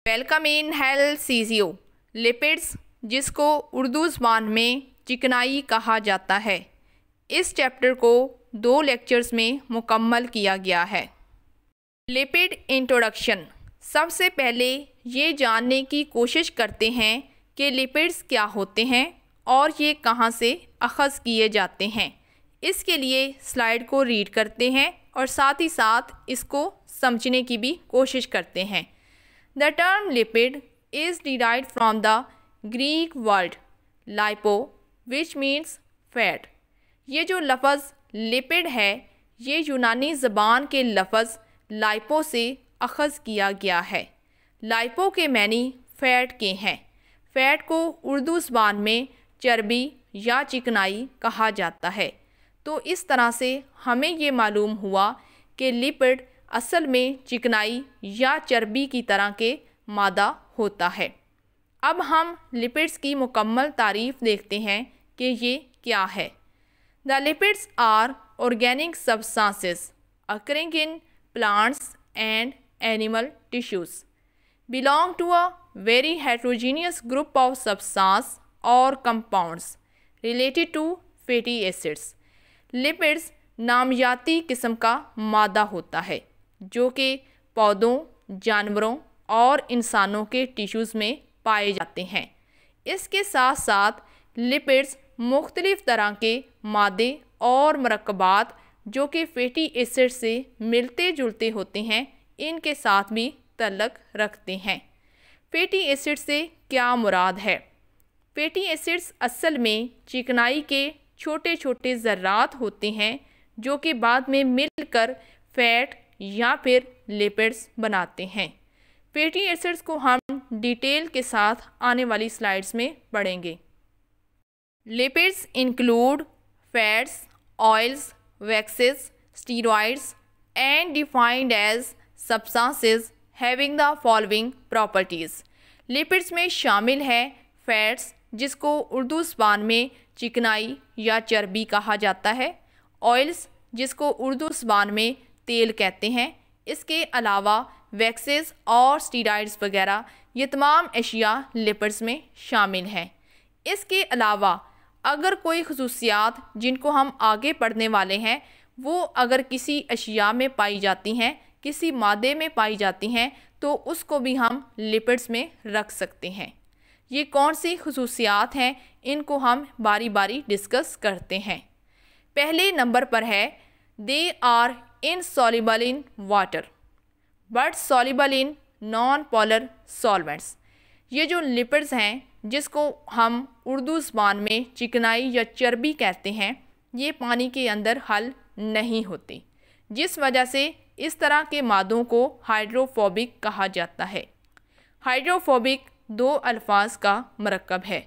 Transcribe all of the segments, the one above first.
Welcome in health सीजियो। Lipids, जिसको उर्दू ज़बान में चिकनाई कहा जाता है, इस चैप्टर को 2 लेक्चर्स में मुकम्मल किया गया है। Lipid introduction. सबसे पहले ये जानने की कोशिश करते हैं कि लिपिड्स क्या होते हैं और ये कहाँ से अख़ज़ किए जाते हैं। इसके लिए स्लाइड को रीड करते हैं और साथ ही साथ इसको समझने की भी कोशिश करते हैं। The term lipid is derived from the Greek word lipo, which means fat. ये जो लफ्ज़ लिपिड है, ये यूनानी ज़बान के लफ्ज़ लाइपो से अख़ज़ किया गया है। लाइपो के मैनी फ़ैट के हैं। फ़ैट को उर्दू ज़बान में चर्बी या चिकनाई कहा जाता है। तो इस तरह से हमें ये मालूम हुआ कि लिपिड असल में चिकनाई या चर्बी की तरह के मादा होता है। अब हम लिपिड्स की मुकम्मल तारीफ़ देखते हैं कि ये क्या है। The lipids are organic substances occurring in plants and animal tissues, belong to a very heterogeneous group of substance और compounds related to fatty acids. Lipids नामयाती किस्म का मादा होता है जो कि पौधों, जानवरों और इंसानों के टिश्यूज़ में पाए जाते हैं। इसके साथ साथ लिपिड्स मुख्तलिफ़ तरह के मादे और मरकबात जो कि फैटी एसिड से मिलते जुलते होते हैं, इनके साथ भी तल्लुक़ रखते हैं। फैटी एसिड से क्या मुराद है? फैटी एसिड्स असल में चिकनाई के छोटे छोटे ज़र्रात होते हैं जो कि बाद में मिलकर फ़ैट या फिर लिपिड्स बनाते हैं। फैटी एसिड्स को हम डिटेल के साथ आने वाली स्लाइड्स में पढ़ेंगे। Lipids include fats, oils, waxes, steroids and defined as substances having the following properties. Lipids में शामिल है फैट्स, जिसको उर्दू ज़बान में चिकनाई या चर्बी कहा जाता है, ऑयल्स, जिसको उर्दू ज़बान में तेल कहते हैं। इसके अलावा वैक्सेस और स्टीरॉइड्स वगैरह ये तमाम अशिया लिपिड्स में शामिल हैं। इसके अलावा अगर कोई खसूसियात जिनको हम आगे पढ़ने वाले हैं वो अगर किसी अशिया में पाई जाती हैं, किसी मादे में पाई जाती हैं, तो उसको भी हम लिपिड्स में रख सकते हैं। ये कौन सी खसूसियात हैं, इनको हम बारी बारी डिस्कस करते हैं। पहले नंबर पर है they are insoluble in water but soluble in non polar solvents. ये जो लिपिड्स हैं, जिसको हम उर्दू ज़बान में चिकनाई या चर्बी कहते हैं, ये पानी के अंदर हल नहीं होती, जिस वजह से इस तरह के मादों को हाइड्रोफोबिक कहा जाता है। हाइड्रोफोबिक 2 अल्फाज का मरकब है।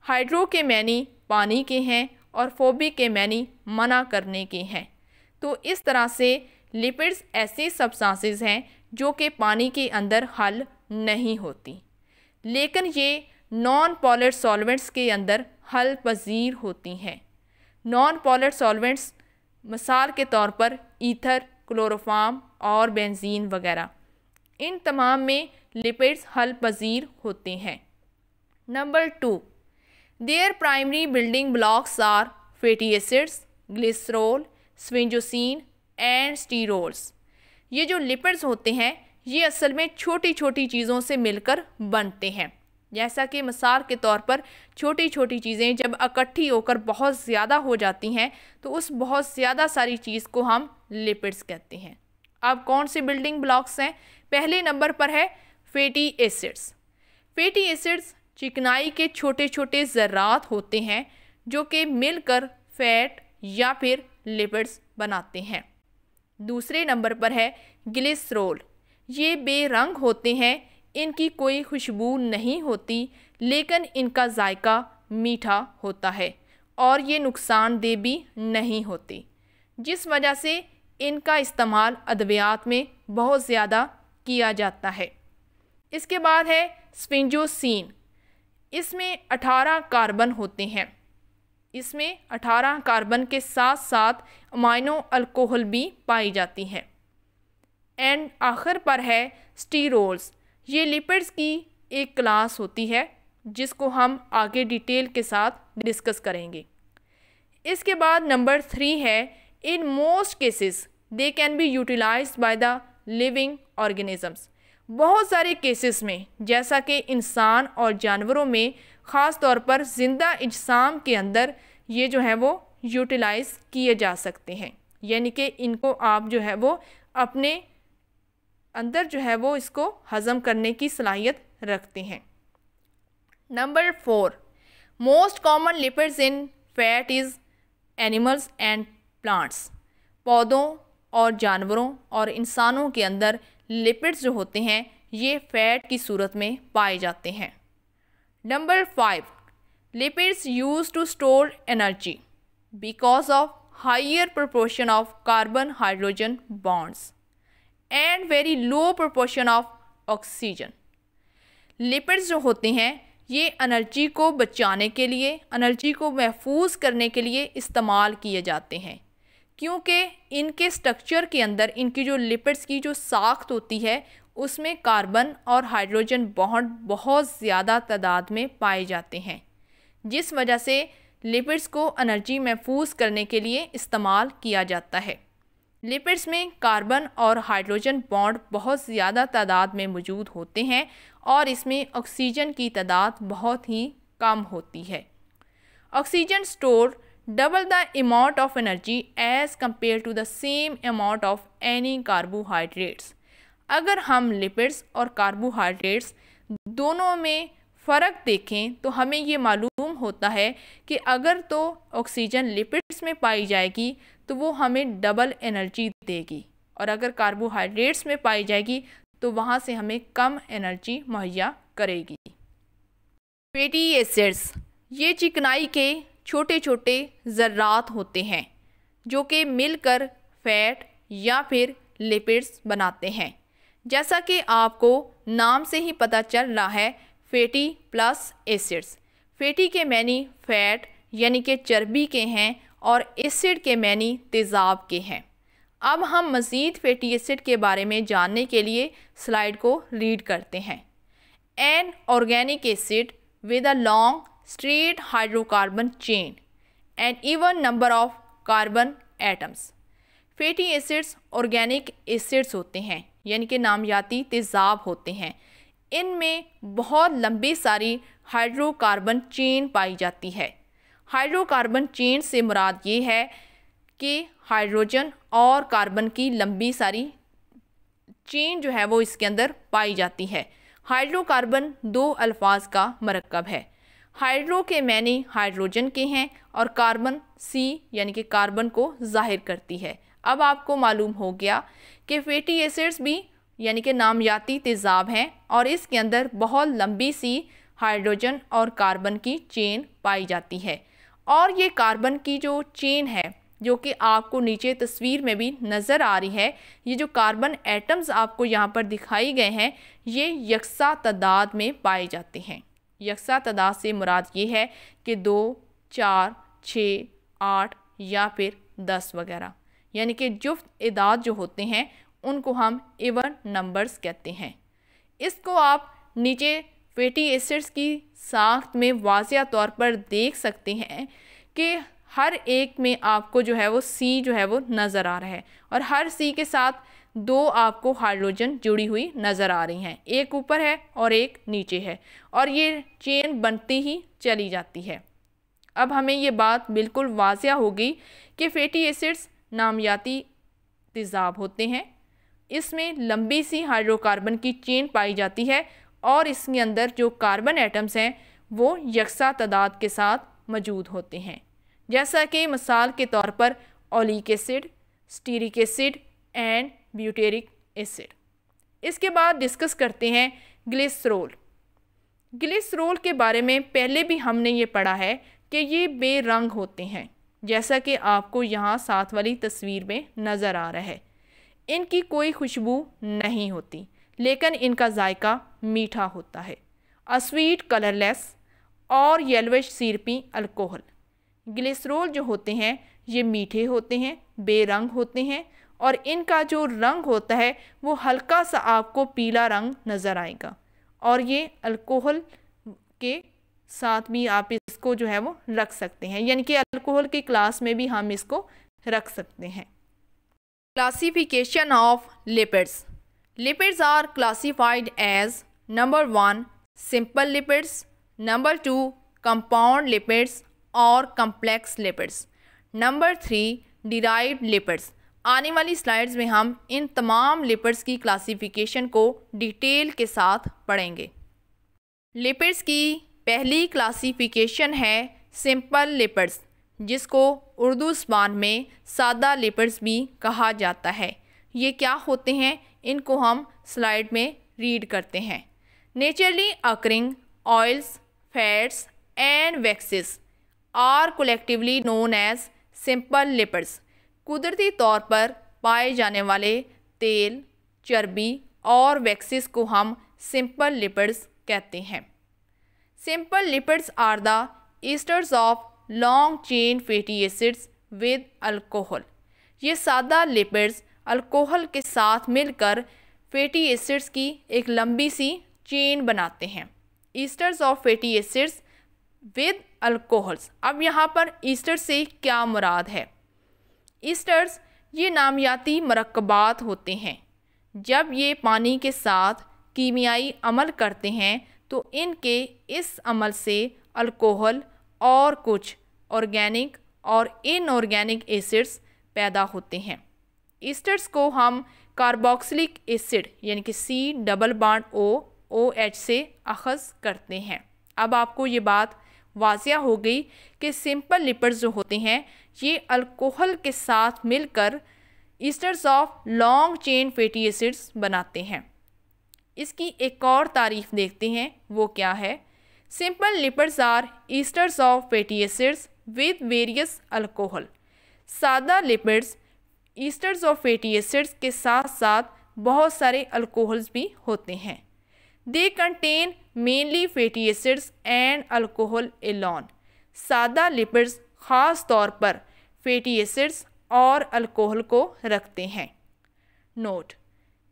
हाइड्रो के मैनी पानी के हैं और फोबिक के मैनी मना करने के हैं। तो इस तरह से लिपिड्स ऐसे सब्सटेंसेस हैं जो कि पानी के अंदर हल नहीं होती, लेकिन ये नॉन पोलर सॉल्वेंट्स के अंदर हल पजीर होती हैं। नॉन पोलर सॉल्वेंट्स मिसाल के तौर पर ईथर, क्लोरोफॉर्म और बेंजीन वगैरह, इन तमाम में लिपिड्स हल पजीर होते हैं। Number 2, their primary building blocks are fatty acids, glycerol, sphingosine and sterols. ये जो लिपिड्स होते हैं, ये असल में छोटी छोटी चीज़ों से मिलकर बनते हैं। जैसा कि मिसाल के तौर पर छोटी छोटी चीज़ें जब इकट्ठी होकर बहुत ज़्यादा हो जाती हैं, तो उस बहुत ज़्यादा सारी चीज़ को हम लिपिड्स कहते हैं। अब कौन से बिल्डिंग ब्लॉक्स हैं? पहले नंबर पर है फैटी एसिड्स। फैटी एसिड्स चिकनाई के छोटे छोटे ज़र्रात होते हैं जो कि मिलकर फ़ैट या फिर लिपिड्स बनाते हैं। दूसरे नंबर पर है ग्लिसरॉल। ये बेरंग होते हैं, इनकी कोई खुशबू नहीं होती, लेकिन इनका जायका मीठा होता है और ये नुकसानदेह भी नहीं होती, जिस वजह से इनका इस्तेमाल अद्वियात में बहुत ज़्यादा किया जाता है। इसके बाद है स्फिंक्टोसिन। इसमें 18 कार्बन होते हैं। इसमें 18 कार्बन के साथ साथ अमाइनो अल्कोहल भी पाई जाती हैं। एंड आखिर पर है स्टीरोल्स। ये लिपिड्स की एक क्लास होती है जिसको हम आगे डिटेल के साथ डिस्कस करेंगे। इसके बाद नंबर 3 है, in most cases they can be utilised by the living organisms. बहुत सारे केसेस में, जैसा कि इंसान और जानवरों में, ख़ास तौर पर ज़िंदा अजसाम के अंदर ये जो है वो यूटिलाइज़ किए जा सकते हैं, यानी कि इनको आप जो है वो अपने अंदर जो है वो इसको हज़म करने की सलाहियत रखते हैं। Number 4, most common lipids in fat is animals and plants. पौधों और जानवरों और इंसानों के अंदर लिपिड्स जो होते हैं ये फैट की सूरत में पाए जाते हैं। Number 5, lipids use to store energy because of higher proportion of carbon hydrogen bonds and very low proportion of oxygen. Lipids जो होते हैं ये एनर्जी को बचाने के लिए, एनर्जी को महफूज करने के लिए इस्तेमाल किए जाते हैं, क्योंकि इनके स्ट्रक्चर के अंदर इनकी जो लिपिड्स की जो साख्त होती है उसमें कार्बन और हाइड्रोजन बॉन्ड बहुत ज़्यादा तादाद में पाए जाते हैं, जिस वजह से लिपिड्स को एनर्जी महफूज करने के लिए इस्तेमाल किया जाता है। लिपिड्स में कार्बन और हाइड्रोजन बॉन्ड बहुत ज़्यादा तादाद में मौजूद होते हैं और इसमें ऑक्सीजन की तादाद बहुत ही कम होती है। Oxygen store double the amount of energy as compared to the same amount of any carbohydrates। अगर हम लिपिड्स और कार्बोहाइड्रेट्स दोनों में फ़र्क देखें तो हमें ये मालूम होता है कि अगर तो ऑक्सीजन लिपिड्स में पाई जाएगी तो वो हमें डबल एनर्जी देगी, और अगर कार्बोहाइड्रेट्स में पाई जाएगी तो वहाँ से हमें कम एनर्जी मुहैया करेगी। फैटी एसिड्स ये चिकनाई के छोटे छोटे ज़र्रात होते हैं जो कि मिलकर फैट या फिर लिपिड्स बनाते हैं। जैसा कि आपको नाम से ही पता चल रहा है, फैटी प्लस एसिड्स। फैटी के मैनी फैट यानी कि चर्बी के हैं और एसिड के मैनी तेज़ाब के हैं। अब हम मज़ीद फैटी एसिड के बारे में जानने के लिए स्लाइड को रीड करते हैं। An organic acid with a long straight hydrocarbon chain and even number of carbon atoms। Fatty acids organic acids होते हैं, यानी कि नामियाती तेज़ाब होते हैं। इनमें बहुत लंबी सारी हाइड्रोकार्बन चेन पाई जाती है। हाइड्रोकार्बन चेन से मुराद ये है कि हाइड्रोजन और कार्बन की लंबी सारी चेन जो है वो इसके अंदर पाई जाती है। हाइड्रोकार्बन दो अल्फाज का मरकब है। हाइड्रो के मैनी हाइड्रोजन के हैं और कार्बन सी यानी कि कार्बन को जाहिर करती है। अब आपको मालूम हो गया कि फैटी एसिड्स भी यानी कि नामियाती तेज़ाब हैं और इसके अंदर बहुत लंबी सी हाइड्रोजन और कार्बन की चेन पाई जाती है। और ये कार्बन की जो चेन है जो कि आपको नीचे तस्वीर में भी नज़र आ रही है, ये जो कार्बन एटम्स आपको यहाँ पर दिखाई गए हैं ये यकसा तादाद में पाए जाते हैं। यकसा तादाद से मुराद ये है कि 2, 4, 6, 8 या फिर 10 वगैरह, यानी कि जुफ्त इदाद जो होते हैं उनको हम इवन नंबर्स कहते हैं। इसको आप नीचे फैटी एसिड्स की साख्त में वाज़िया तौर पर देख सकते हैं कि हर एक में आपको जो है वो सी जो है वो नज़र आ रहा है और हर सी के साथ 2 आपको हाइड्रोजन जुड़ी हुई नज़र आ रही हैं, एक ऊपर है और एक नीचे है और ये चेन बनती ही चली जाती है। अब हमें ये बात बिल्कुल वाज़िया होगी कि फैटी एसिड्स नामियाती तेज़ाब होते हैं। इसमें लंबी सी हाइड्रोकार्बन की चेन पाई जाती है और इसके अंदर जो कार्बन एटम्स हैं वो यकसा तादाद के साथ मौजूद होते हैं, जैसा कि मिसाल के तौर पर oleic acid, stearic acid and butyric acid. इसके बाद डिस्कस करते हैं ग्लिसरॉल। ग्लिसरॉल के बारे में पहले भी हमने ये पढ़ा है कि ये बेरंग होते हैं, जैसा कि आपको यहाँ साथ वाली तस्वीर में नज़र आ रहा है। इनकी कोई खुशबू नहीं होती लेकिन इनका जायका मीठा होता है। अ स्वीट कलरलेस और येलोइश सिरपी अल्कोहल। ग्लिसरॉल जो होते हैं ये मीठे होते हैं, बेरंग होते हैं और इनका जो रंग होता है वो हल्का सा आपको पीला रंग नज़र आएगा, और ये अल्कोहल के साथ भी आप इसको जो है वो रख सकते हैं, यानी कि अल्कोहल की क्लास में भी हम इसको रख सकते हैं। Classification of lipids. Lipids are classified as number 1 simple lipids, number 2 compound lipids और complex lipids, number 3 derived lipids. आने वाली स्लाइड्स में हम इन तमाम लिपिड्स की क्लासिफिकेशन को डिटेल के साथ पढ़ेंगे। लिपिड्स की पहली क्लासिफिकेशन है सिंपल लिपिड्स, जिसको उर्दू ज़बान में सादा लिपिड्स भी कहा जाता है। ये क्या होते हैं, इनको हम स्लाइड में रीड करते हैं। Naturally occurring oils, fats and waxes are collectively known as simple lipids. कुदरती तौर पर पाए जाने वाले तेल, चर्बी और वैक्सेस को हम सिंपल लिपिड्स कहते हैं। Simple lipids are the esters of long chain fatty acids with alcohol. ये सादा लिपिड्स अल्कोहल के साथ मिलकर फैटी एसिड्स की एक लंबी सी चेन बनाते हैं। Esters of fatty acids with alcohols. अब यहाँ पर ईस्टर से क्या मुराद है? ईस्टर्स ये नामियाती मरकबात होते हैं। जब ये पानी के साथ कीमियाई अमल करते हैं तो इनके इस अमल से अल्कोहल और कुछ ऑर्गेनिक और इनऑर्गेनिक एसिड्स पैदा होते हैं। ईस्टर्स को हम कार्बोक्सिलिक एसिड यानी कि COOH से अखज़ करते हैं। अब आपको ये बात वाज़िया हो गई कि सिंपल लिपिड्स जो होते हैं ये अल्कोहल के साथ मिलकर esters of long chain fatty acids बनाते हैं। इसकी एक और तारीफ देखते हैं, वो क्या है? Simple lipids are esters of fatty acids with various alcohol. सादा lipids esters of fatty acids के साथ साथ बहुत सारे अल्कोहल्स भी होते हैं। They contain mainly fatty acids and alcohol alone. सादा लिपिड्स ख़ास तौर पर फैटी एसिड्स और अल्कोहल को रखते हैं। Note: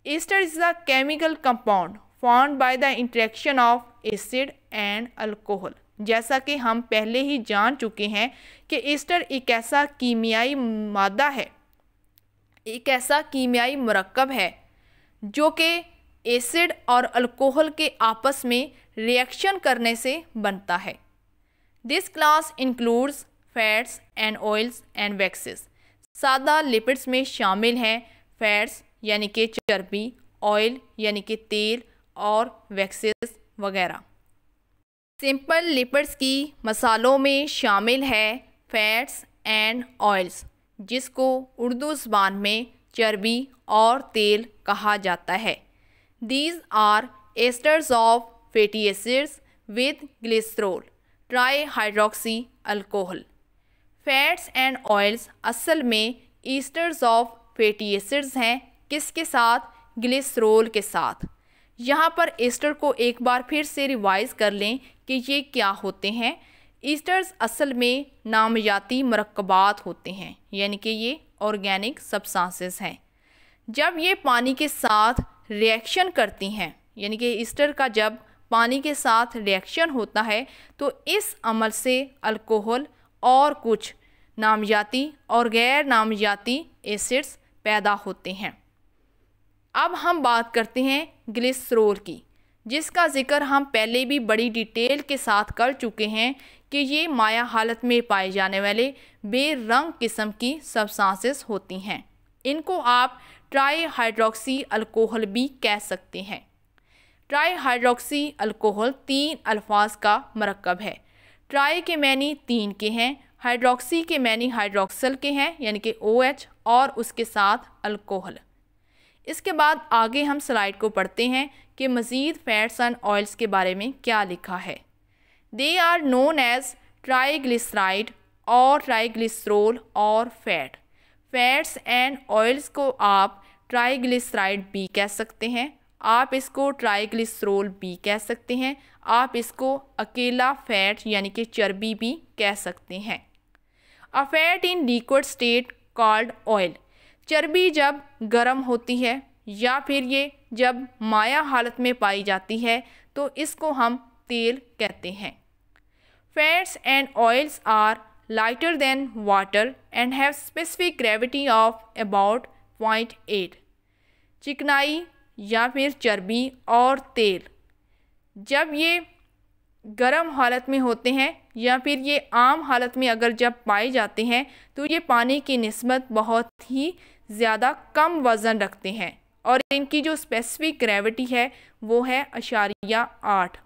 Easter is a chemical compound formed by the interaction of acid and alcohol. जैसा कि हम पहले ही जान चुके हैं कि ईस्टर एक ऐसा कीमियाई मादा है, एक ऐसा कीमियाई मरकब है जो कि एसिड और अल्कोहल के आपस में रिएक्शन करने से बनता है। This class includes fats and oils and waxes. सादा लिपिड्स में शामिल हैं फैट्स यानी कि चर्बी, ऑयल यानी कि तेल और वैक्सेस वगैरह। सिंपल लिपिड्स की मसालों में शामिल है फैट्स एंड ऑयल्स, जिसको उर्दू ज़बान में चर्बी और तेल कहा जाता है। These are esters of fatty acids with glycerol trihydroxy alcohol. Fats and oils असल में ईस्टर्स ऑफ फैटी एसिड्स हैं, किसके साथ? ग्लिसरॉल के साथ। यहाँ पर ईस्टर को एक बार फिर से रिवाइज़ कर लें कि ये क्या होते हैं। ईस्टर्स असल में नामियाती मरकबात होते हैं, यानी कि ये ऑर्गेनिक सब्सटेंसेस हैं। जब ये पानी के साथ रिएक्शन करती हैं, यानी कि ईस्टर का जब पानी के साथ रिएक्शन होता है तो इस अमल से अल्कोहल और कुछ नामियाती और गैर नामियाती एसिड्स पैदा होते हैं। अब हम बात करते हैं ग्लिसरॉल की, जिसका ज़िक्र हम पहले भी बड़ी डिटेल के साथ कर चुके हैं कि ये माया हालत में पाए जाने वाले बेरंग किस्म की सब्सटेंसेस होती हैं। इनको आप ट्राई हाइड्रोक्सी अल्कोहल भी कह सकते हैं। ट्राई हाइड्रोक्सी अल्कोहल 3 अल्फाज का मरकब है। ट्राई के मैनी 3 के हैं, हाइड्रोक्सी के मैनी हाइड्रोक्सल के हैं यानी कि OH और उसके साथ अल्कोहल। इसके बाद आगे हम स्लाइड को पढ़ते हैं कि मज़ीद फैट्स एंड ऑयल्स के बारे में क्या लिखा है। They are known as triglyceride और ट्राईग्लिसरॉल और फैट। फैट्स एंड ऑयल्स को आप ट्राईग्लिसराइड भी कह सकते हैं, आप इसको ट्राईग्लिसरॉल भी कह सकते हैं, आप इसको अकेला फैट यानी कि चर्बी भी कह सकते हैं। A fat in liquid state called oil. चर्बी जब गर्म होती है या फिर ये जब माया हालत में पाई जाती है तो इसको हम तेल कहते हैं। Fats and oils are lighter than water and have specific gravity of about 0.8। चिकनाई या फिर चर्बी और तेल जब ये गर्म हालत में होते हैं या फिर ये आम हालत में अगर जब पाए जाते हैं तो ये पानी की निस्बत बहुत ही ज़्यादा कम वज़न रखते हैं और इनकी जो स्पेसिफिक ग्रेविटी है वो है 0.8।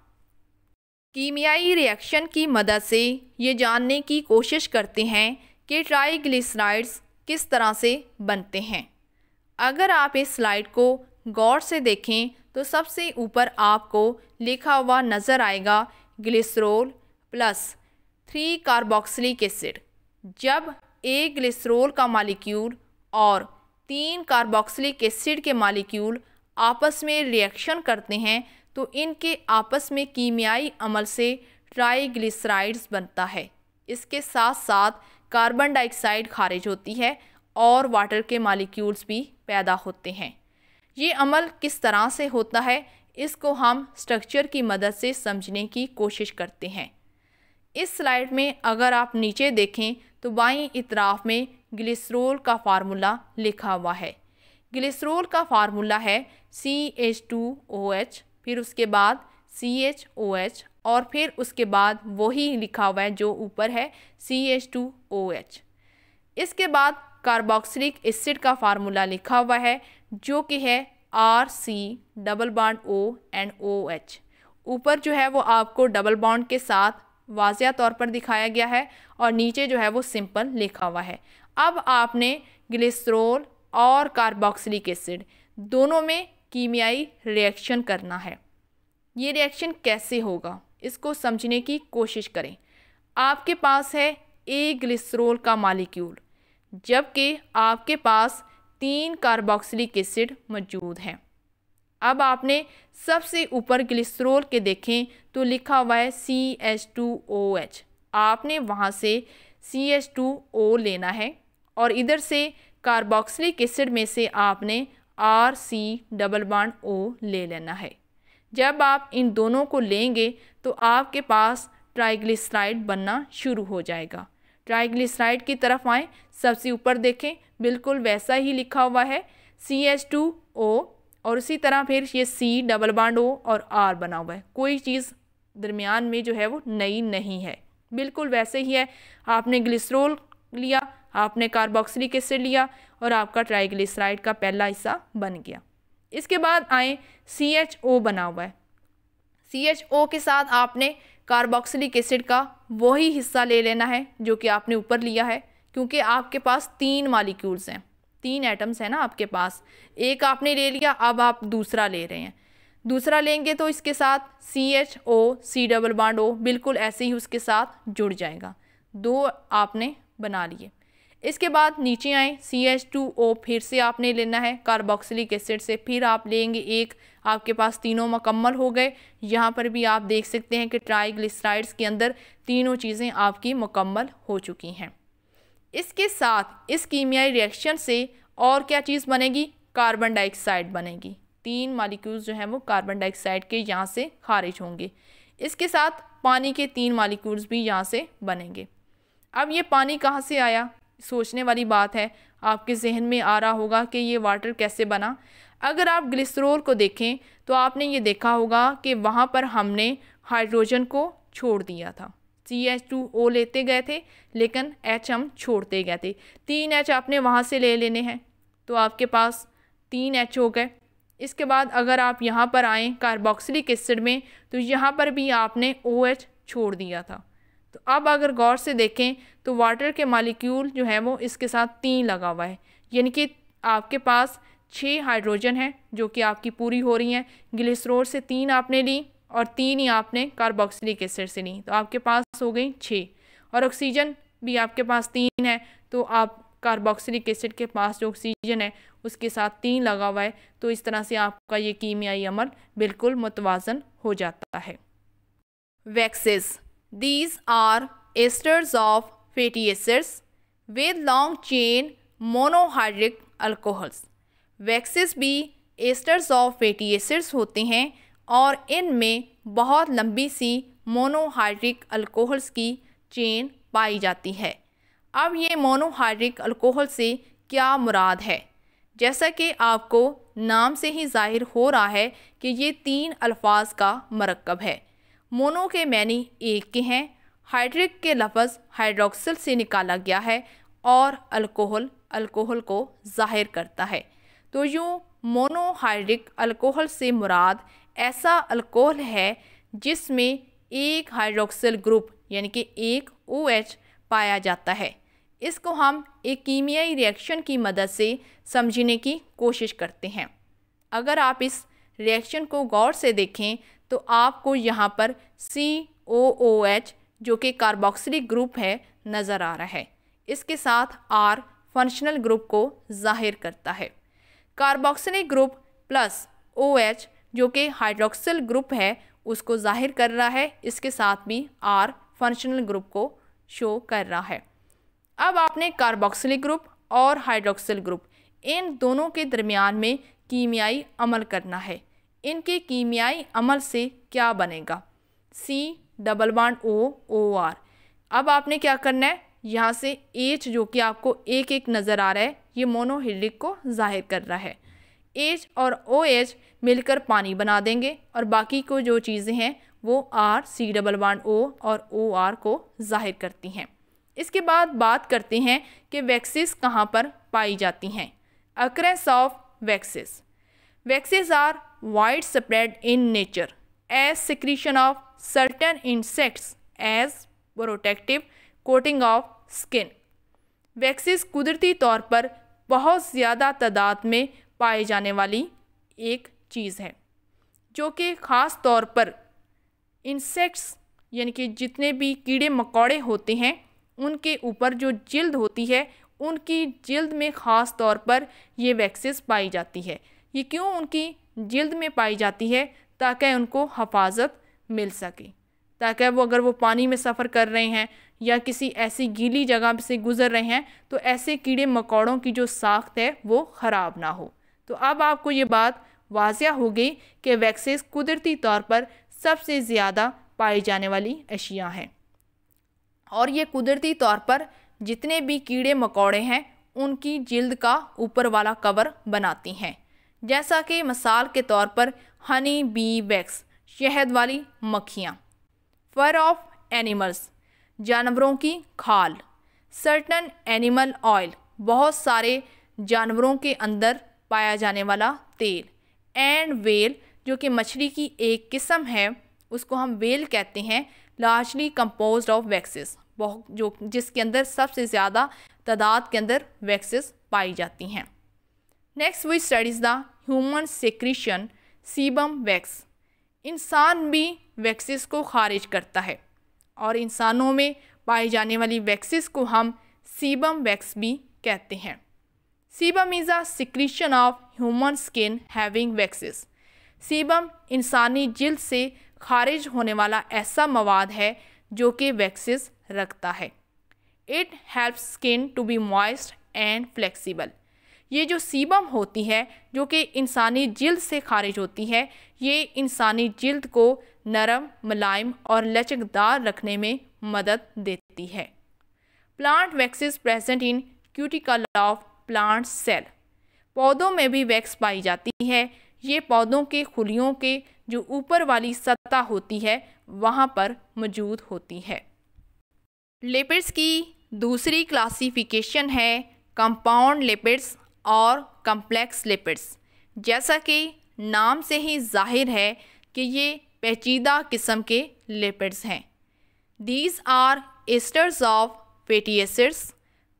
कीमियाई रिएक्शन की मदद से ये जानने की कोशिश करते हैं कि ट्राइग्लिसराइड्स किस तरह से बनते हैं। अगर आप इस स्लाइड को गौर से देखें तो सबसे ऊपर आपको लिखा हुआ नज़र आएगा ग्लिसरॉल प्लस 3 कार्बोक्सिलिक एसिड। जब एक ग्लिसरॉल का मॉलिक्यूल और 3 कार्बोक्सिलिक एसिड के मॉलिक्यूल आपस में रिएक्शन करते हैं तो इनके आपस में कीमियाई अमल से ट्राइग्लिसराइड्स बनता है। इसके साथ साथ कार्बन डाइऑक्साइड खारिज होती है और वाटर के मॉलिक्यूल्स भी पैदा होते हैं। ये अमल किस तरह से होता है इसको हम स्ट्रक्चर की मदद से समझने की कोशिश करते हैं। इस स्लाइड में अगर आप नीचे देखें तो बाईं इतराफ में ग्लिसरॉल का फार्मूला लिखा हुआ है। ग्लिसरॉल का फार्मूला है CH2OH, फिर उसके बाद CHOH और फिर उसके बाद वही लिखा हुआ है जो ऊपर है CH2OH। इसके बाद कार्बोक्सिलिक एसिड का फार्मूला लिखा हुआ है जो कि है RC+O+OH। ऊपर जो है वो आपको डबल बॉन्ड के साथ वाज़िया तौर पर दिखाया गया है और नीचे जो है वो सिंपल लिखा हुआ है। अब आपने ग्लिसरॉल और कार्बोक्सिलिक एसिड दोनों में कीमियाई रिएक्शन करना है। ये रिएक्शन कैसे होगा इसको समझने की कोशिश करें। आपके पास है एक ग्लिसरॉल का मॉलिक्यूल जबकि आपके पास 3 कार्बोक्सिलिक एसिड मौजूद हैं। अब आपने सबसे ऊपर ग्लिसरॉल के देखें तो लिखा हुआ है CH2OH। आपने वहाँ से CH2O लेना है और इधर से कार्बोक्सिलिक एसिड में से आपने RC+O ले लेना है। जब आप इन दोनों को लेंगे तो आपके पास ट्राइग्लिसराइड बनना शुरू हो जाएगा। ट्राइग्लिसराइड की तरफ आएँ, सबसे ऊपर देखें बिल्कुल वैसा ही लिखा हुआ है CH2O और उसी तरह फिर ये C+O और R बना हुआ है। कोई चीज़ दरमियान में जो है वो नई नहीं है, बिल्कुल वैसे ही है। आपने ग्लिसरॉल लिया, आपने कार्बोक्सिलिक एसिड लिया और आपका ट्राइग्लिसराइड का पहला हिस्सा बन गया। इसके बाद आए CHO बना हुआ है। CHO के साथ आपने कार्बोक्सिलिक एसिड का वही हिस्सा ले लेना है जो कि आपने ऊपर लिया है, क्योंकि आपके पास 3 मॉलिक्यूल्स हैं, 3 एटम्स हैं ना आपके पास। एक आपने ले लिया, अब आप दूसरा ले रहे हैं। दूसरा लेंगे तो इसके साथ CHO C+O बिल्कुल ऐसे ही उसके साथ जुड़ जाएगा। 2 आपने बना लिए। इसके बाद नीचे आए CH2O फिर से आपने लेना है कार्बोक्सिलिक एसिड से, फिर आप लेंगे एक, आपके पास तीनों मुकम्मल हो गए। यहाँ पर भी आप देख सकते हैं कि ट्राइग्लिसराइड्स के अंदर तीनों चीज़ें आपकी मुकम्मल हो चुकी हैं। इसके साथ इस कीमियाई रिएक्शन से और क्या चीज़ बनेगी? कार्बन डाइऑक्साइड बनेगी। 3 मॉलिक्यूल्स जो हैं वो कार्बन डाइऑक्साइड के यहाँ से खारिज होंगे। इसके साथ पानी के 3 मॉलिक्यूल्स भी यहाँ से बनेंगे। अब ये पानी कहाँ से आया? सोचने वाली बात है। आपके जहन में आ रहा होगा कि ये वाटर कैसे बना। अगर आप ग्लिसरॉल को देखें तो आपने ये देखा होगा कि वहाँ पर हमने हाइड्रोजन को छोड़ दिया था। CH2O लेते गए थे लेकिन H हम छोड़ते गए थे। 3 H आपने वहाँ से ले लेने हैं तो आपके पास 3 H हो गए। इसके बाद अगर आप यहाँ पर आएँ कार्बोक्सिलिक एसिड में तो यहाँ पर भी आपने OH छोड़ दिया था। तो अब अगर गौर से देखें तो वाटर के मॉलिक्यूल जो है वो इसके साथ 3 लगा हुआ है, यानी कि आपके पास 6 हाइड्रोजन हैं जो कि आपकी पूरी हो रही हैं। ग्लिसरॉल से 3 आपने ली और 3 ही आपने कार्बोक्सिलिक एसिड से ली, तो आपके पास हो गई 6। और ऑक्सीजन भी आपके पास 3 है, तो आप कार्बोक्सिलिक एसिड के पास जो ऑक्सीजन है उसके साथ 3 लगा हुआ है। तो इस तरह से आपका ये कीमियाई अमल बिल्कुल मुतवाज़न हो जाता है। Waxes, these are esters of fatty acids with long chain monohydric alcohols. Waxes भी एस्टर्स ऑफ फैटी एसिड्स होते हैं और इनमें बहुत लंबी सी मोनोहाइड्रिक अल्कोहल्स की चेन पाई जाती है। अब ये मोनोहाइड्रिक अल्कोहल से क्या मुराद है? जैसा कि आपको नाम से ही जाहिर हो रहा है कि ये 3 अल्फाज का मरकब है। मोनो के मैनी एक के हैं, हाइड्रिक के लफ्ज़ हाइड्रोक्सिल से निकाला गया है और अल्कोहल अल्कोहल को जाहिर करता है। तो यूँ मोनोहाइड्रिक अल्कोहल से मुराद ऐसा अल्कोहल है जिसमें एक हाइड्रोक्सिल ग्रुप यानी कि एक OH पाया जाता है। इसको हम एक कीमियाई रिएक्शन की मदद से समझने की कोशिश करते हैं। अगर आप इस रिएक्शन को गौर से देखें तो आपको यहाँ पर COOH जो कि कार्बोक्सिलिक ग्रुप है नज़र आ रहा है। इसके साथ R फंक्शनल ग्रुप को जाहिर करता है। कार्बोक्सिलिक ग्रुप प्लस OH जो कि हाइड्रोक्सिल ग्रुप है उसको जाहिर कर रहा है। इसके साथ भी R फंक्शनल ग्रुप को शो कर रहा है। अब आपने कार्बोक्सिलिक ग्रुप और हाइड्रोक्सिल ग्रुप इन दोनों के दरमियान में कीमियाई अमल करना है। इनके कीमियाई अमल से क्या बनेगा? C double bond OR। अब आपने क्या करना है, यहाँ से H जो कि आपको एक एक नज़र आ रहा है ये मोनोहाइड्रिक को जाहिर कर रहा है। H और OH मिलकर पानी बना देंगे और बाकी को जो चीज़ें हैं वो R C double bond O और OR को जाहिर करती हैं। इसके बाद बात करते हैं कि वैक्सेस कहाँ पर पाई जाती हैं। Occurrence of waxes. Waxes are widespread in nature as secretion of certain insects as protective coating of skin. Waxes कुदरती तौर पर बहुत ज़्यादा तादाद में पाए जाने वाली एक चीज़ है जो कि ख़ास तौर पर इंसेक्ट्स यानी कि जितने भी कीड़े मकोड़े होते हैं उनके ऊपर जो जिल्द होती है उनकी जिल्द में ख़ास तौर पर ये वैक्सेस पाई जाती है। ये क्यों उनकी जिल्द में पाई जाती है? ताकि उनको हिफाजत मिल सके, ताकि वो अगर वो पानी में सफ़र कर रहे हैं या किसी ऐसी गीली जगह से गुज़र रहे हैं तो ऐसे कीड़े मकोड़ों की जो साख्त है वो ख़राब ना हो। तो अब आपको ये बात वाज़िया हो गई कि वैक्सेस कुदरती तौर पर सबसे ज़्यादा पाई जाने वाली अशिया हैं और ये कुदरती तौर पर जितने भी कीड़े मकोड़े हैं उनकी जिल्द का ऊपर वाला कवर बनाती हैं। जैसा कि मिसाल के तौर पर हनी बी वैक्स शहद वाली मक्खियाँ, फर ऑफ एनिमल्स जानवरों की खाल, सर्टन एनिमल ऑयल बहुत सारे जानवरों के अंदर पाया जाने वाला तेल, एंड वेल जो कि मछली की एक किस्म है उसको हम वेल कहते हैं, लार्जली कंपोज्ड ऑफ वैक्सेस जो जिसके अंदर सबसे ज़्यादा तादाद के अंदर वैक्सेस पाई जाती हैं। Next we studies the human secretion sebum wax. इंसान भी वैक्सेस को खारिज करता है और इंसानों में पाई जाने वाली वैक्सेस को हम सीबम वैक्स भी कहते हैं। Sebum is a secretion of human skin having waxes. Sebum इंसानी जिल्द से खारिज होने वाला ऐसा मवाद है जो कि वैक्सेस रखता है। It helps skin to be moist and flexible. ये जो सीबम होती है जो कि इंसानी जिल्द से खारिज होती है ये इंसानी जिल्द को नरम, मुलायम और लचकदार रखने में मदद देती है। Plant waxes present in cuticle of plant cell. पौधों में भी वैक्स पाई जाती है। ये पौधों के खुलियों के जो ऊपर वाली सतह होती है वहाँ पर मौजूद होती है। लिपिड्स की दूसरी क्लासिफिकेशन है कंपाउंड लिपिड्स और कम्प्लेक्स लिपिड्स। जैसा कि नाम से ही जाहिर है कि ये पेचीदा किस्म के लिपिड्स हैं। These are esters of fatty acids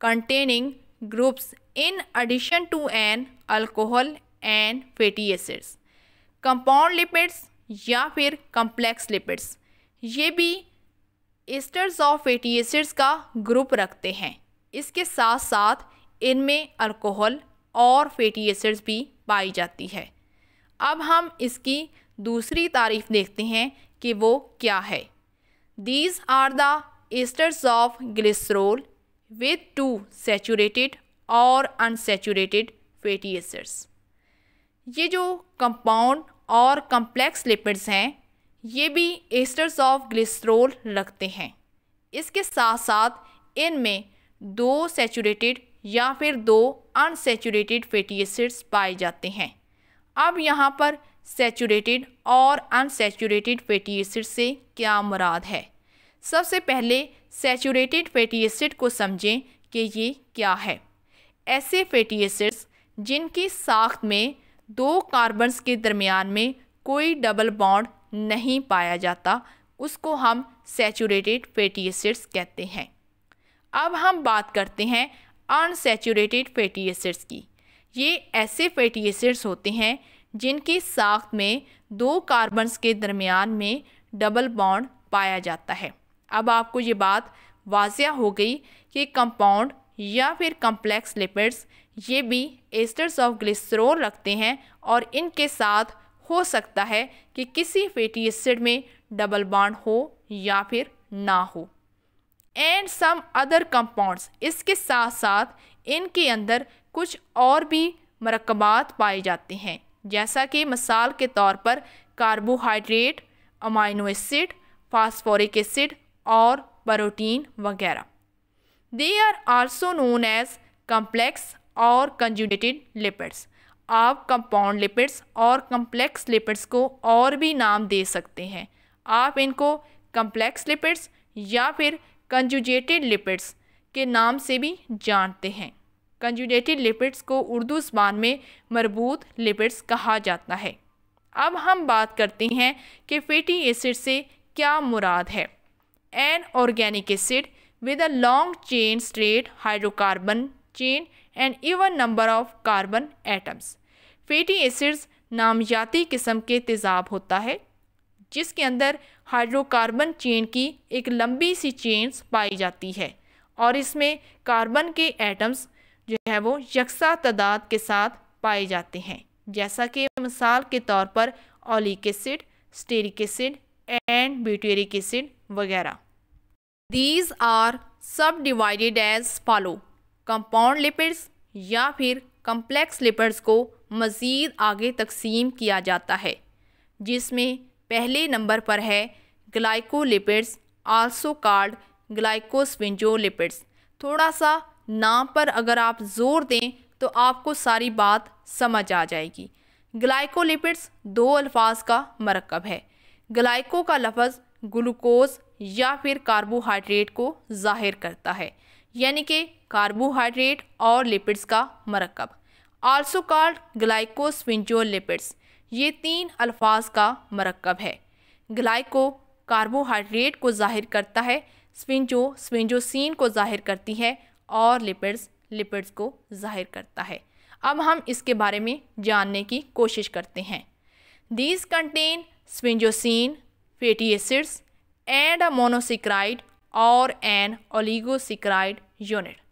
containing groups in addition to an alcohol and fatty acids. Compound lipids या फिर कम्प्लेक्स लिपिड्स ये भी एस्टर्स ऑफ फैटी एसिड्स का ग्रुप रखते हैं। इसके साथ साथ इनमें अल्कोहल और फैटी एसिड्स भी पाई जाती है। अब हम इसकी दूसरी तारीफ देखते हैं कि वो क्या है। These are the esters of glycerol with 2 saturated और अनसैचुरेटेड फैटी एसिड्स। ये जो कंपाउंड और कम्प्लेक्स लिपिड्स हैं ये भी एस्टर्स ऑफ ग्लिसरॉल रखते हैं। इसके साथ साथ इनमें 2 सैचुरेटेड या फिर 2 अनसैचुरेटेड फैटी एसिड्स पाए जाते हैं। अब यहाँ पर सैचुरेटेड और अनसैचुरेटेड फैटी एसिड से क्या मुराद है? सबसे पहले सैचुरेटेड फैटी एसिड को समझें कि ये क्या है। ऐसे फैटी एसिड्स जिनकी साख्त में 2 कार्बन्स के दरमियान में कोई डबल बॉन्ड नहीं पाया जाता उसको हम सैचुरेटेड फैटी एसिड्स कहते हैं। अब हम बात करते हैं अनसैचुरेटेड फैटी एसिड्स की। ये ऐसे फैटी एसिड्स होते हैं जिनकी साख्त में 2 कार्बन्स के दरमियान में डबल बॉन्ड पाया जाता है। अब आपको ये बात वाज़िया हो गई कि कंपाउंड या फिर कम्प्लेक्स लिपिड्स ये भी एस्टर्स ऑफ ग्लिसरॉल रखते हैं और इनके साथ हो सकता है कि किसी फैटी एसिड में डबल बॉन्ड हो या फिर ना हो। एंड सम अदर कंपाउंड्स, इसके साथ साथ इनके अंदर कुछ और भी मरकबात पाए जाते हैं, जैसा कि मिसाल के तौर पर carbohydrate, amino acid, phosphoric acid और प्रोटीन वगैरह। They are also known as complex और कंजुगेटेड लिपिड्स। आप कंपाउंड लिपिड्स और कम्प्लेक्स लिपिड्स को और भी नाम दे सकते हैं। आप इनको कम्प्लेक्स लिपिड्स या फिर कंजुगेटेड लिपिड्स के नाम से भी जानते हैं। कंजुगेटेड लिपिड्स को उर्दू ज़बान में मरबूत लिपिड्स कहा जाता है। अब हम बात करते हैं कि फैटी एसिड से क्या मुराद है। An organic acid with a long chain straight hydrocarbon chain and even number of carbon atoms। Fatty acids नामयाती किस्म के तेज़ाब होता है जिसके अंदर हाइड्रोकार्बन चेन की एक लंबी सी चेन्स पाई जाती है और इसमें कार्बन के एटम्स जो है वो यकसा तादाद के साथ पाए जाते हैं, जैसा कि मिसाल के तौर पर oleic acid, stearic acid and butyric acid वगैरह। These are subdivided as follow। Compound lipids या फिर कम्प्लेक्स लिपिड्स को मज़ीद आगे तकसीम किया जाता है, जिसमें पहले नंबर पर है ग्लाइकोलिपिड्स, आल्सो कॉल्ड ग्लाइकोस्फिंगोलिपिड्स। थोड़ा सा नाम पर अगर आप ज़ोर दें तो आपको सारी बात समझ आ जाएगी। ग्लाइकोलिपिड्स 2 अल्फाज का मरकब है। ग्लाइको का लफ्ज़ ग्लूकोज या फिर कार्बोहाइड्रेट को ज़ाहिर करता है, यानी कि कार्बोहाइड्रेट और लिपिड्स का मरकब। आल्सो कॉल्ड ग्लाइकोस्फिंगोलिपिड्स, ये 3 अल्फाज का मरकब है। ग्लाइको कार्बोहाइड्रेट को ज़ाहिर करता है, स्फिंगोसिन को ज़ाहिर करती है और लिपिड्स को ज़ाहिर करता है। अब हम इसके बारे में जानने की कोशिश करते हैं। These contain sphingosine, fatty acids and a monosaccharide और an oligosaccharide unit।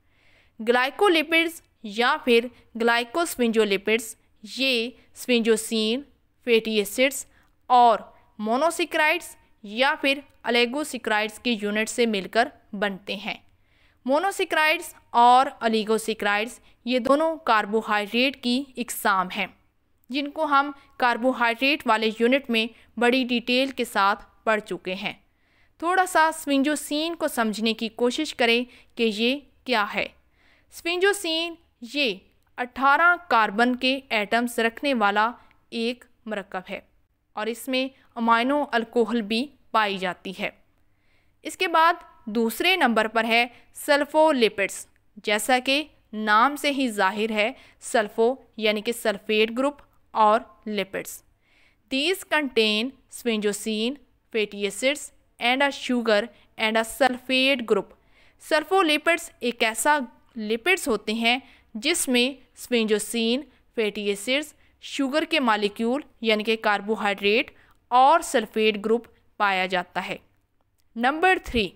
ग्लाइकोलिपिड्स या फिर ग्लाइकोस्फिंगोलिपिड्स ये स्फिंगोसिन, फैटी एसिड्स और मोनोसेक्राइड्स या फिर ओलिगोसेक्राइड्स के यूनिट से मिलकर बनते हैं। मोनोसेक्राइड्स और ओलिगोसेक्राइड्स ये दोनों कार्बोहाइड्रेट की इकसाम हैं, जिनको हम कार्बोहाइड्रेट वाले यूनिट में बड़ी डिटेल के साथ पढ़ चुके हैं। थोड़ा सा स्फिंगोसिन को समझने की कोशिश करें कि ये क्या है। स्फिंगोसिन ये 18 कार्बन के एटम्स रखने वाला एक मरकब है और इसमें अमाइनो अल्कोहल भी पाई जाती है। इसके बाद दूसरे नंबर पर है सल्फोलिपिड्स। जैसा कि नाम से ही जाहिर है, सल्फो यानी कि सल्फेट ग्रुप और lipids. These contain sphingosine, fatty acids and a sugar and a sulphate group. Sulpholipids एक ऐसा लिपिड्स होते हैं जिसमें स्फिंगोसिन, फैटी एसिड्स, शुगर के मालिक्यूल यानी कि कार्बोहाइड्रेट और सल्फेट ग्रुप पाया जाता है। Number 3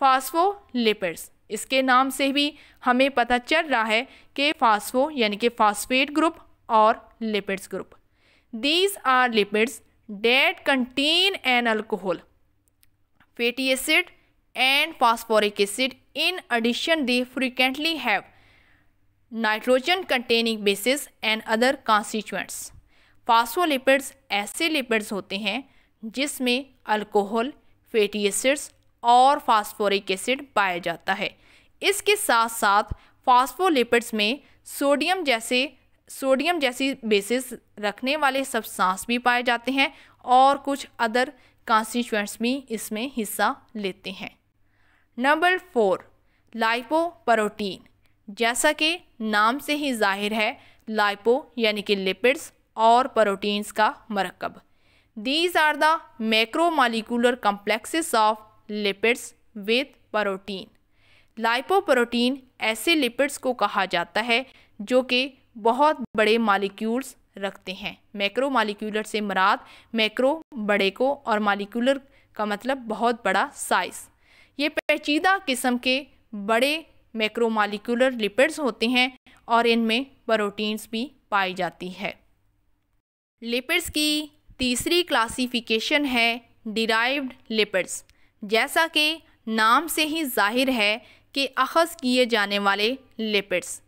phospholipids. इसके नाम से भी हमें पता चल रहा है कि फास्फो यानी कि फास्फेट ग्रुप और lipids group. These are lipids that contain an alcohol, fatty acid and phosphoric acid। In addition they frequently have nitrogen containing basis and other constituents. Phospholipids ऐसे लिपिड्स होते हैं जिसमें अल्कोहल, फैटी एसिड्स और phosphoric acid पाया जाता है। इसके साथ साथ फास्फोलिपिड्स में सोडियम जैसी बेसिस रखने वाले सब्सटेंस भी पाए जाते हैं और कुछ अदर कॉन्स्टिट्यूएंट्स भी इसमें हिस्सा लेते हैं। Number 4, lipoprotein. जैसा कि नाम से ही जाहिर है, लाइपो यानी कि लिपिड्स और प्रोटीन्स का मरकब। These are the macromolecular complexes of lipids with protein. Lipoprotein ऐसे लिपिड्स को कहा जाता है जो कि बहुत बड़े मॉलिक्यूल्स रखते हैं। मैक्रोमोलिकुलर से मुराद मैक्रो बड़े को और मॉलिक्यूलर का मतलब बहुत बड़ा साइज़। ये पेचीदा किस्म के बड़े मैक्रोमोलिकुलर लिपिड्स होते हैं और इनमें प्रोटीन्स भी पाई जाती है। लिपिड्स की तीसरी क्लासिफिकेशन है डिराइव्ड लिपिड्स। जैसा कि नाम से ही जाहिर है कि अखज़ किए जाने वाले lipids.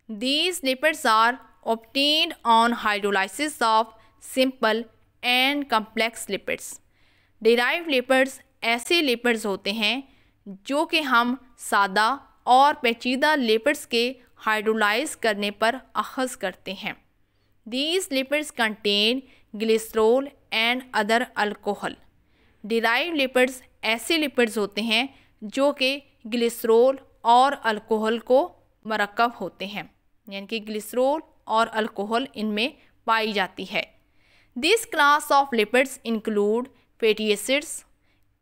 These lipids are obtained on hydrolysis of simple and complex lipids। derived lipids ऐसे लिपिड्स होते हैं जो कि हम सादा और पेचीदा लिपिड्स के हाइड्रोलाइज करने पर अखज़ करते हैं। These lipids contain glycerol and other alcohol। derived lipids ऐसे लिपिड्स होते हैं जो कि ग्लिसरॉल और अल्कोहल को मरकब होते हैं, यानी कि ग्लिसरॉल और अल्कोहल इनमें पाई जाती है। This class of lipids include fatty acids.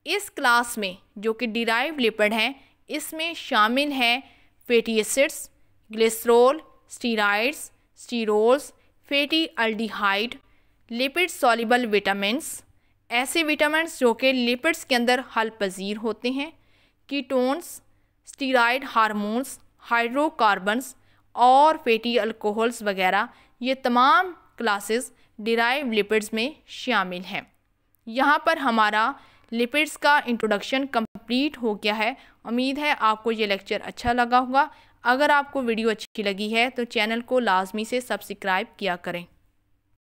इस क्लास में जो कि डिराइव्ड लिपिड हैं इसमें शामिल हैं fatty acids, glycerol, steroids, sterols, fatty aldehyde, lipid soluble vitamins, ऐसे विटामिन्स जो कि लिपिड्स के अंदर हल पजीर होते हैं, कीटोन्स, स्टीराइड हार्मोन्स, हाइड्रोकार्बन्स और फैटी अल्कोहल्स वगैरह। ये तमाम क्लासेस डिराइव्ड लिपिड्स में शामिल हैं। यहाँ पर हमारा लिपिड्स का इंट्रोडक्शन कंप्लीट हो गया है। उम्मीद है आपको ये लेक्चर अच्छा लगा होगा। अगर आपको वीडियो अच्छी लगी है तो चैनल को लाजमी से सब्सक्राइब किया करें।